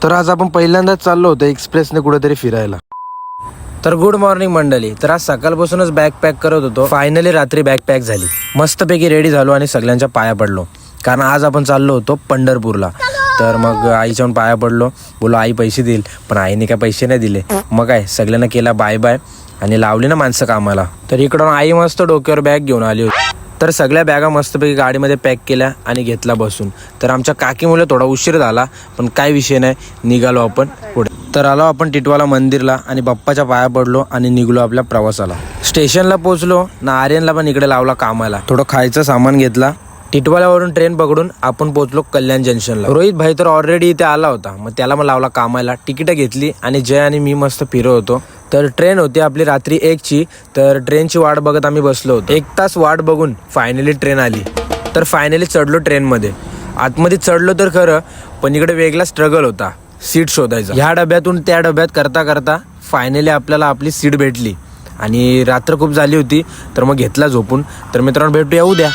तर आज आपण पहिल्यांदाच चाललो होतो एक्सप्रेसने कुठेतरी फिरायला. तर गुड मॉर्निंग मंडळी. तर आज सकाळपासूनच बॅग पॅक करत होतो. फायनली रात्री बॅग पॅक झाली, मस्तपैकी रेडी झालो आणि सगळ्यांच्या पाया पडलो, कारण आज आपण चाललो होतो पंढरपूरला. तर मग आईच्या पाया पडलो, बोलो आई पैसे देईल, पण आईने काय पैसे नाही दिले. मग काय सगळ्यांना केला बाय बाय आणि लावली ना माणसं कामाला. तर इकडून आई मस्त डोक्यावर बॅग घेऊन आली होती. तर सगळ्या बॅगा मस्तपैकी गाडीमध्ये पॅक केल्या आणि घेतला बसून. तर आमच्या काकीमुळे थोडा उशीर झाला, पण काय विषय नाही, निघालो आपण पुढे. तर आलो आपण टिटवाला मंदिरला आणि बाप्पाच्या पाया पडलो आणि निघलो आपल्या प्रवासाला. स्टेशनला पोहोचलो ना, आर्यनला पण इकडे लावला कामाला. थोडं खायचं सामान घेतला. टिटवाल्यावरून ट्रेन पकडून आपण पोहोचलो कल्याण जंक्शनला. रोहित भाई तर ऑलरेडी इथे आला होता, मग त्याला मग लावला कामाला. तिकीट घेतली आणि जय आणि मी मस्त फिरत होतो. तर ट्रेन होती आपली रात्री 1ची. तर ट्रेनची वाट बघत आम्ही बसलो होतो. 1 तास वाट बघून फायनली ट्रेन आली. तर फायनली चढलो ट्रेनमध्ये. आतमध्ये चढलो तर खरं, पण इकडे वेगळा स्ट्रगल होता सीट शोधायचा. ह्या डब्यातून त्या डब्यात करता करता फायनली आपल्याला आपली सीट भेटली. आणि रात्र खूप झाली होती, तर मग घेतला झोपून. तर मित्रांनो भेटूया उद्या.